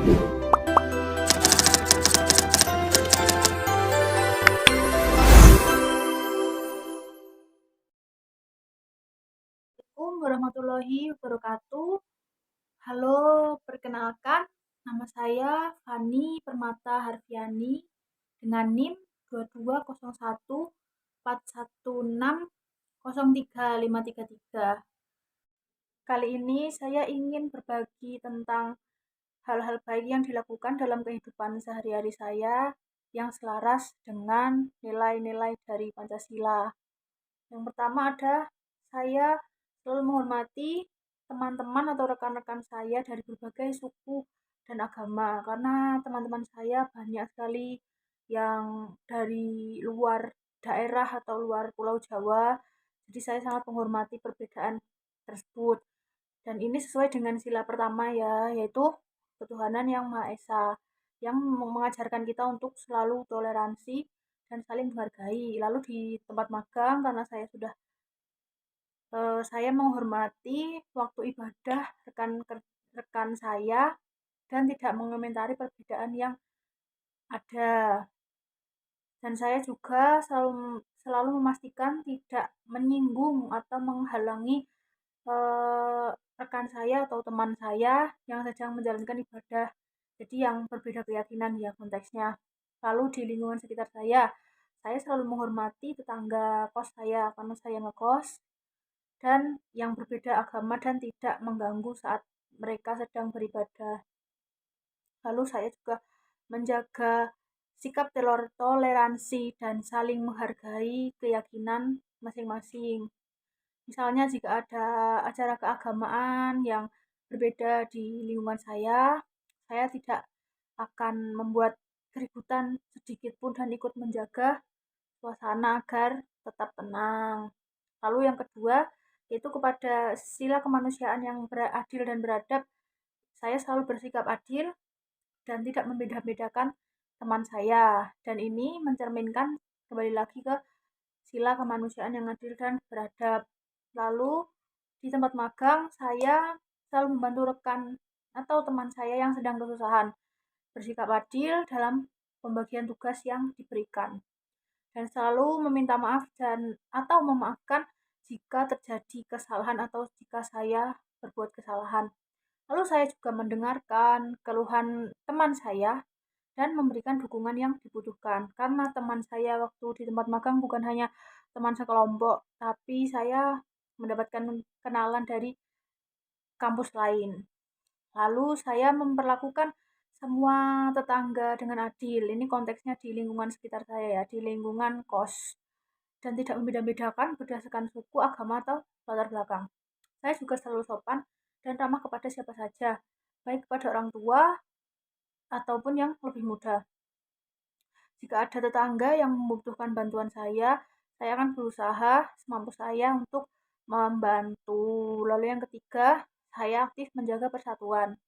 Assalamualaikum warahmatullahi wabarakatuh. Halo, perkenalkan, nama saya Fani Permata Harfiani dengan NIM 220141603533. Kali ini saya ingin berbagi tentang hal-hal baik yang dilakukan dalam kehidupan sehari-hari saya yang selaras dengan nilai-nilai dari Pancasila. Yang pertama ada saya selalu menghormati teman-teman atau rekan-rekan saya dari berbagai suku dan agama karena teman-teman saya banyak sekali yang dari luar daerah atau luar Pulau Jawa. Jadi saya sangat menghormati perbedaan tersebut. Dan ini sesuai dengan sila pertama ya, yaitu ketuhanan yang Maha Esa yang mengajarkan kita untuk selalu toleransi dan saling menghargai. Lalu di tempat magang karena saya menghormati waktu ibadah rekan saya dan tidak mengomentari perbedaan yang ada. Dan saya juga selalu memastikan tidak menyinggung atau menghalangi rekan saya atau teman saya yang sedang menjalankan ibadah. Jadi yang berbeda keyakinan ya konteksnya. Lalu di lingkungan sekitar saya selalu menghormati tetangga kos saya karena saya ngekos dan yang berbeda agama dan tidak mengganggu saat mereka sedang beribadah. Lalu saya juga menjaga sikap toleransi dan saling menghargai keyakinan masing-masing. Misalnya jika ada acara keagamaan yang berbeda di lingkungan saya tidak akan membuat keributan sedikit pun dan ikut menjaga suasana agar tetap tenang. Lalu yang kedua, yaitu kepada sila kemanusiaan yang adil dan beradab, saya selalu bersikap adil dan tidak membeda-bedakan teman saya. Dan ini mencerminkan kembali lagi ke sila kemanusiaan yang adil dan beradab. Lalu di tempat magang, saya selalu membantu rekan atau teman saya yang sedang kesusahan, bersikap adil dalam pembagian tugas yang diberikan. Dan selalu meminta maaf dan atau memaafkan jika terjadi kesalahan atau jika saya berbuat kesalahan. Lalu saya juga mendengarkan keluhan teman saya dan memberikan dukungan yang dibutuhkan. Karena teman saya waktu di tempat magang bukan hanya teman sekelompok, tapi saya mendapatkan kenalan dari kampus lain. Lalu saya memperlakukan semua tetangga dengan adil. Ini konteksnya di lingkungan sekitar saya ya, di lingkungan kos. Dan tidak membeda-bedakan berdasarkan suku, agama, atau latar belakang. Saya juga selalu sopan dan ramah kepada siapa saja, baik kepada orang tua ataupun yang lebih muda. Jika ada tetangga yang membutuhkan bantuan saya akan berusaha semampu saya untuk membantu. Lalu yang ketiga, saya aktif menjaga persatuan.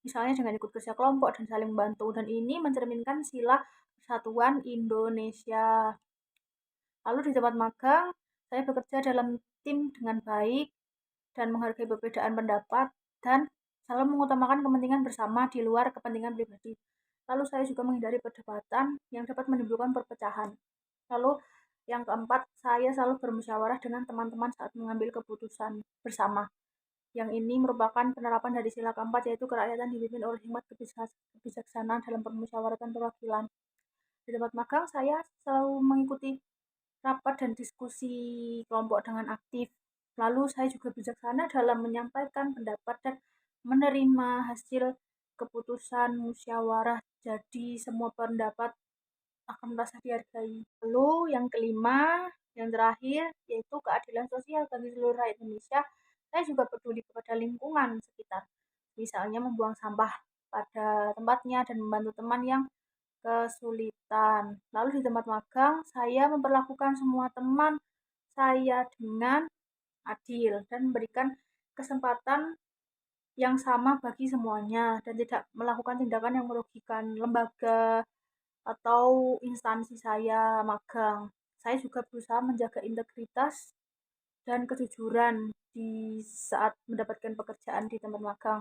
Misalnya dengan ikut kerja kelompok dan saling membantu. Dan ini mencerminkan sila persatuan Indonesia. Lalu di tempat magang, saya bekerja dalam tim dengan baik dan menghargai perbedaan pendapat dan selalu mengutamakan kepentingan bersama di luar kepentingan pribadi. Lalu saya juga menghindari perdebatan yang dapat menimbulkan perpecahan. Lalu yang keempat, saya selalu bermusyawarah dengan teman-teman saat mengambil keputusan bersama. Yang ini merupakan penerapan dari sila keempat, yaitu kerakyatan dipimpin oleh hikmat kebijaksanaan dalam permusyawaratan perwakilan. Di tempat magang, saya selalu mengikuti rapat dan diskusi kelompok dengan aktif. Lalu saya juga bijaksana dalam menyampaikan pendapat dan menerima hasil keputusan musyawarah. Jadi semua pendapat akan merasa dihargai. Lalu yang kelima, yang terakhir, yaitu keadilan sosial bagi seluruh rakyat Indonesia. Saya juga peduli kepada lingkungan sekitar. Misalnya membuang sampah pada tempatnya dan membantu teman yang kesulitan. Lalu di tempat magang, saya memperlakukan semua teman saya dengan adil dan memberikan kesempatan yang sama bagi semuanya dan tidak melakukan tindakan yang merugikan lembaga atau instansi saya magang. Saya juga berusaha menjaga integritas dan kejujuran di saat mendapatkan pekerjaan di tempat magang.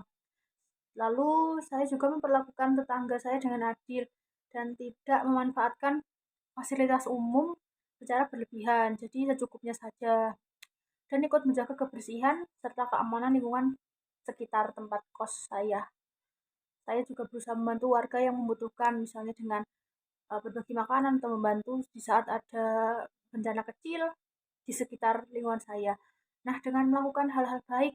Lalu saya juga memperlakukan tetangga saya dengan adil dan tidak memanfaatkan fasilitas umum secara berlebihan, jadi secukupnya saja. Dan ikut menjaga kebersihan serta keamanan lingkungan sekitar tempat kos saya. Saya juga berusaha membantu warga yang membutuhkan, misalnya dengan berbagi makanan atau membantu di saat ada bencana kecil di sekitar lingkungan saya. Nah, dengan melakukan hal-hal baik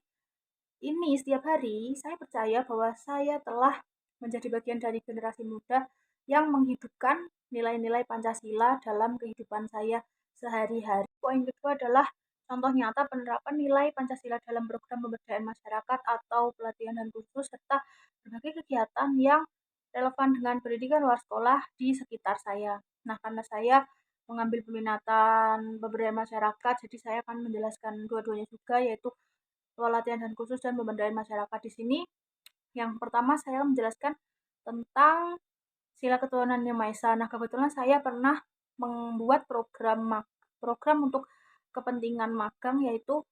ini setiap hari, saya percaya bahwa saya telah menjadi bagian dari generasi muda yang menghidupkan nilai-nilai Pancasila dalam kehidupan saya sehari-hari. Poin kedua adalah contoh nyata penerapan nilai Pancasila dalam program pemberdayaan masyarakat atau pelatihan dan kursus serta berbagai kegiatan yang relevan dengan pendidikan luar sekolah di sekitar saya. Nah, karena saya mengambil peminatan pemberdayaan masyarakat, jadi saya akan menjelaskan dua-duanya juga, yaitu pelatihan dan kursus dan pemberdayaan masyarakat di sini. Yang pertama saya menjelaskan tentang sila ketuhanan yang Maha Esa. Nah, kebetulan saya pernah membuat program untuk kepentingan magang, yaitu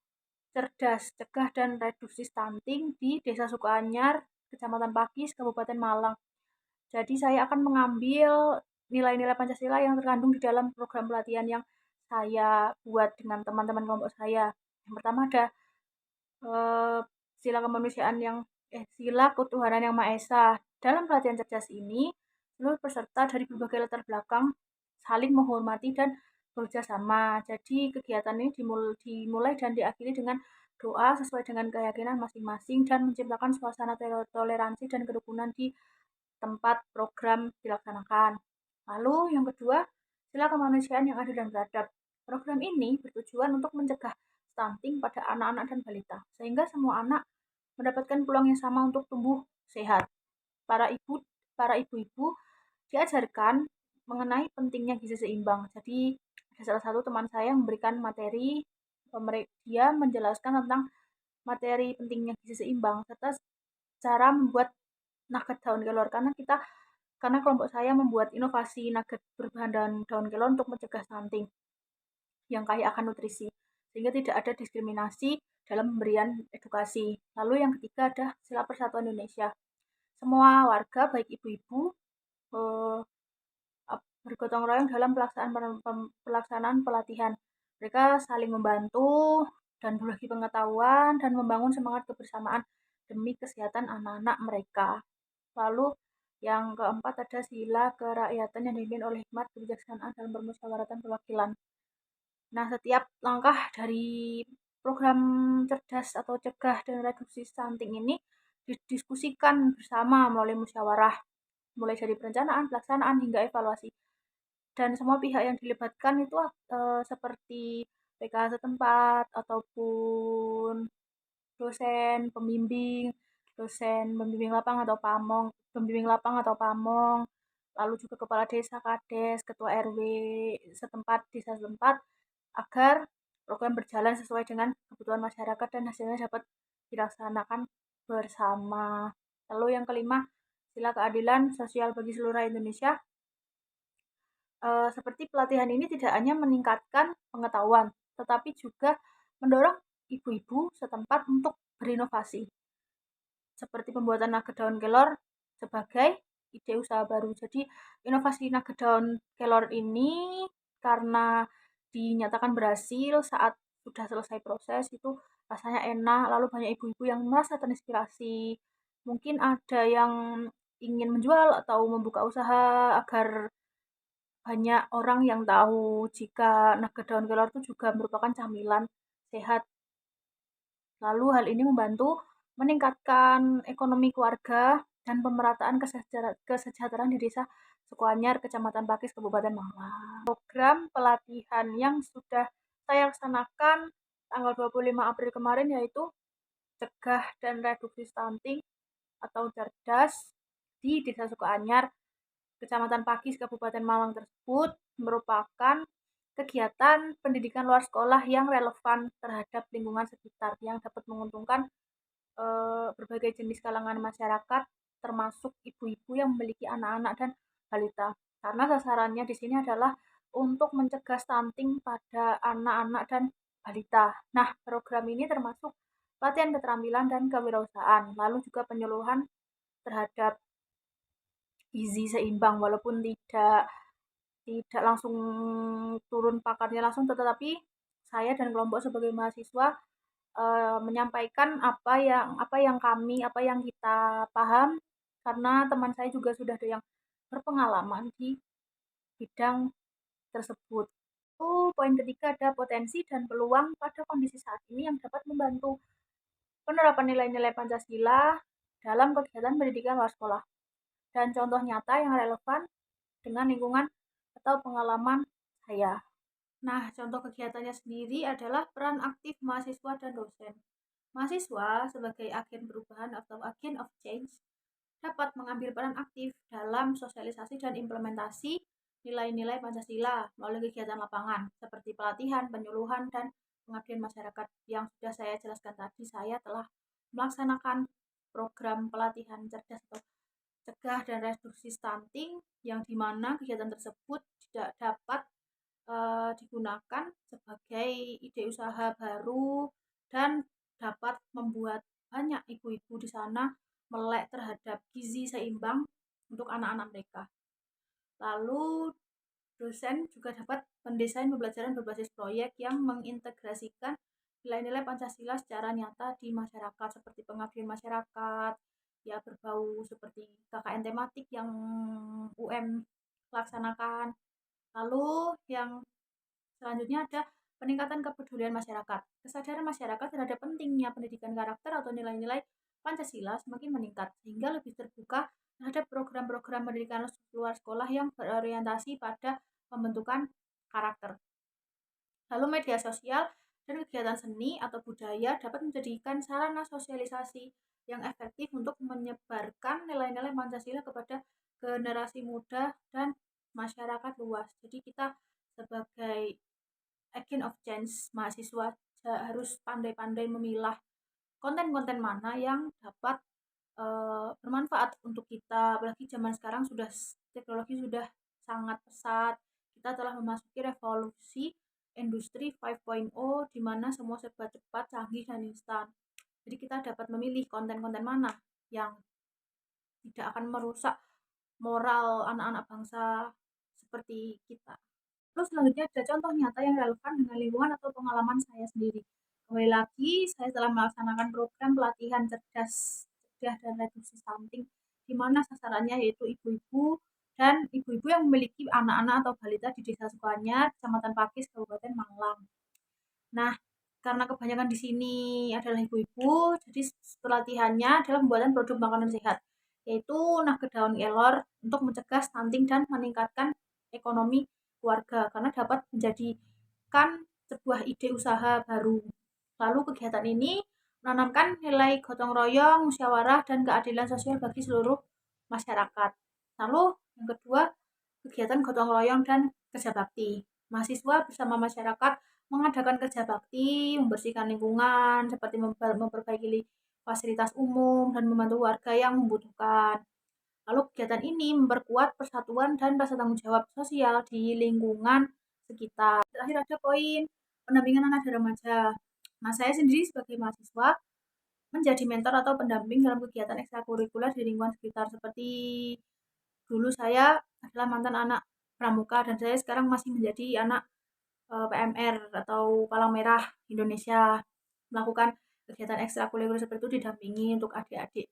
cerdas, cegah dan reduksi stunting di Desa Sukoanyar, Kecamatan Pakis, Kabupaten Malang. Jadi saya akan mengambil nilai-nilai Pancasila yang terkandung di dalam program pelatihan yang saya buat dengan teman-teman kelompok saya. Yang pertama ada eh, sila kemanusiaan sila ketuhanan yang Maha Esa. Dalam pelatihan cerdas ini, seluruh peserta dari berbagai latar belakang saling menghormati dan bekerja sama. Jadi kegiatan ini dimulai dan diakhiri dengan doa sesuai dengan keyakinan masing-masing dan menciptakan suasana toleransi dan kerukunan di tempat program dilaksanakan. Lalu yang kedua, sila kemanusiaan yang adil dan beradab. Program ini bertujuan untuk mencegah stunting pada anak-anak dan balita, sehingga semua anak mendapatkan peluang yang sama untuk tumbuh sehat. Para ibu, para ibu-ibu diajarkan mengenai pentingnya gizi seimbang. Jadi ada salah satu teman saya yang memberikan materi, dia menjelaskan tentang materi pentingnya gizi seimbang serta cara membuat nugget daun kelor, karena kelompok saya membuat inovasi nugget berbahan daun kelor untuk mencegah stunting yang kaya akan nutrisi, sehingga tidak ada diskriminasi dalam pemberian edukasi. Lalu yang ketiga ada sila persatuan Indonesia. Semua warga, baik ibu-ibu, eh, bergotong royong dalam pelaksanaan pelatihan. Mereka saling membantu dan berbagi pengetahuan dan membangun semangat kebersamaan demi kesehatan anak-anak mereka. Lalu yang keempat ada sila kerakyatan yang dipimpin oleh hikmat kebijaksanaan dalam permusyawaratan perwakilan. Nah, setiap langkah dari program cerdas atau cegah dan reduksi stunting ini didiskusikan bersama melalui musyawarah, mulai dari perencanaan, pelaksanaan, hingga evaluasi. Dan semua pihak yang dilibatkan itu seperti PKH setempat ataupun dosen pembimbing lapang atau pamong, lalu juga kepala desa, kades, ketua RW setempat, desa setempat, agar program berjalan sesuai dengan kebutuhan masyarakat dan hasilnya dapat dilaksanakan bersama. Lalu yang kelima, sila keadilan sosial bagi seluruh Indonesia. Seperti pelatihan ini tidak hanya meningkatkan pengetahuan, tetapi juga mendorong ibu-ibu setempat untuk berinovasi, seperti pembuatan nugget daun kelor sebagai ide usaha baru. Jadi inovasi nugget daun kelor ini karena dinyatakan berhasil saat sudah selesai proses, itu rasanya enak, lalu banyak ibu-ibu yang merasa terinspirasi. Mungkin ada yang ingin menjual atau membuka usaha agar banyak orang yang tahu jika nugget daun kelor itu juga merupakan camilan sehat. Lalu hal ini membantu meningkatkan ekonomi keluarga dan pemerataan kesejahteraan di Desa Sukoanyar, Kecamatan Pakis, Kabupaten Malang. Program pelatihan yang sudah saya laksanakan tanggal 25 April kemarin yaitu cegah dan reduksi stunting atau cerdas di Desa Sukoanyar, Kecamatan Pakis, Kabupaten Malang tersebut merupakan kegiatan pendidikan luar sekolah yang relevan terhadap lingkungan sekitar yang dapat menguntungkan berbagai jenis kalangan masyarakat, termasuk ibu-ibu yang memiliki anak-anak dan balita. Karena sasarannya di sini adalah untuk mencegah stunting pada anak-anak dan balita. Nah, program ini termasuk latihan keterampilan dan kewirausahaan, lalu juga penyuluhan terhadap gizi seimbang, walaupun tidak tidak langsung turun pakarnya langsung, tetapi saya dan kelompok sebagai mahasiswa menyampaikan apa yang kita paham, karena teman saya juga sudah ada yang berpengalaman di bidang tersebut. Poin ketiga ada potensi dan peluang pada kondisi saat ini yang dapat membantu penerapan nilai-nilai Pancasila dalam kegiatan pendidikan luar sekolah dan contoh nyata yang relevan dengan lingkungan atau pengalaman saya. Nah, contoh kegiatannya sendiri adalah peran aktif mahasiswa dan dosen. Mahasiswa sebagai agen perubahan atau agen of change dapat mengambil peran aktif dalam sosialisasi dan implementasi nilai-nilai Pancasila melalui kegiatan lapangan seperti pelatihan, penyuluhan, dan pengabdian masyarakat yang sudah saya jelaskan tadi. Saya telah melaksanakan program pelatihan cerdas atau cegah dan reduksi stunting yang dimana kegiatan tersebut tidak dapat digunakan sebagai ide usaha baru dan dapat membuat banyak ibu-ibu di sana melek terhadap gizi seimbang untuk anak-anak mereka. Lalu dosen juga dapat mendesain pembelajaran berbasis proyek yang mengintegrasikan nilai-nilai Pancasila secara nyata di masyarakat seperti pengabdian masyarakat, ya berbau seperti KKN tematik yang UM laksanakan. Lalu yang selanjutnya ada peningkatan kepedulian masyarakat. Kesadaran masyarakat terhadap pentingnya pendidikan karakter atau nilai-nilai Pancasila semakin meningkat, sehingga lebih terbuka terhadap program-program pendidikan luar sekolah yang berorientasi pada pembentukan karakter. Lalu media sosial dan kegiatan seni atau budaya dapat menjadikan sarana sosialisasi yang efektif untuk menyebarkan nilai-nilai Pancasila kepada generasi muda dan masyarakat luas. Jadi kita sebagai agent of change mahasiswa harus pandai-pandai memilah konten-konten mana yang dapat bermanfaat untuk kita, apalagi zaman sekarang sudah teknologi sudah sangat pesat, kita telah memasuki revolusi industri 5.0 di mana semua serba cepat, canggih, dan instan. Jadi kita dapat memilih konten-konten mana yang tidak akan merusak moral anak-anak bangsa seperti kita. Terus selanjutnya ada contoh nyata yang relevan dengan lingkungan atau pengalaman saya sendiri. Kembali lagi, saya telah melaksanakan program pelatihan cerdas dan reduksi stunting, di mana sasarannya yaitu ibu-ibu dan ibu-ibu yang memiliki anak-anak atau balita di Desa Sukanyar, Kecamatan Pakis, Kabupaten Malang. Nah, karena kebanyakan di sini adalah ibu-ibu, jadi pelatihannya adalah pembuatan produk makanan sehat, yaitu nugget daun kelor untuk mencegah stunting dan meningkatkan ekonomi keluarga karena dapat menjadikan sebuah ide usaha baru. Lalu kegiatan ini menanamkan nilai gotong royong, musyawarah, dan keadilan sosial bagi seluruh masyarakat. Lalu yang kedua, kegiatan gotong royong dan kerja bakti. Mahasiswa bersama masyarakat mengadakan kerja bakti, membersihkan lingkungan, seperti memperbaiki fasilitas umum, dan membantu warga yang membutuhkan. Lalu kegiatan ini memperkuat persatuan dan rasa tanggung jawab sosial di lingkungan sekitar. Terakhir ada poin pendampingan anak dan remaja. Nah, saya sendiri sebagai mahasiswa menjadi mentor atau pendamping dalam kegiatan ekstrakurikuler di lingkungan sekitar. Seperti dulu saya adalah mantan anak pramuka dan saya sekarang masih menjadi anak PMR atau Palang Merah Indonesia, melakukan kegiatan ekstrakurikuler seperti itu didampingi untuk adik-adik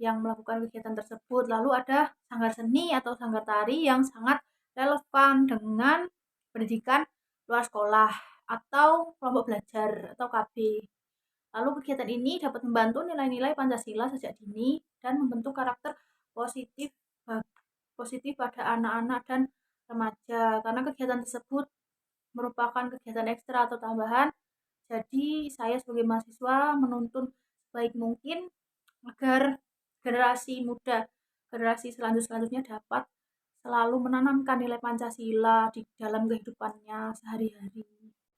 yang melakukan kegiatan tersebut. Lalu ada sanggar seni atau sanggar tari yang sangat relevan dengan pendidikan luar sekolah atau kelompok belajar atau KB. Lalu kegiatan ini dapat membantu nilai-nilai Pancasila sejak dini dan membentuk karakter positif positif pada anak-anak dan remaja karena kegiatan tersebut merupakan kegiatan ekstra atau tambahan. Jadi saya sebagai mahasiswa menuntun sebaik mungkin agar generasi muda, generasi selanjutnya dapat selalu menanamkan nilai Pancasila di dalam kehidupannya sehari-hari.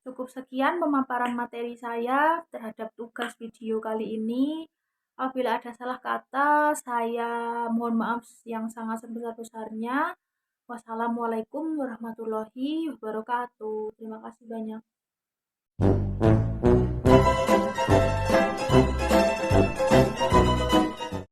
Cukup sekian pemaparan materi saya terhadap tugas video kali ini. Apabila ada salah kata, saya mohon maaf yang sangat sebesar-besarnya. Wassalamualaikum warahmatullahi wabarakatuh. Terima kasih banyak.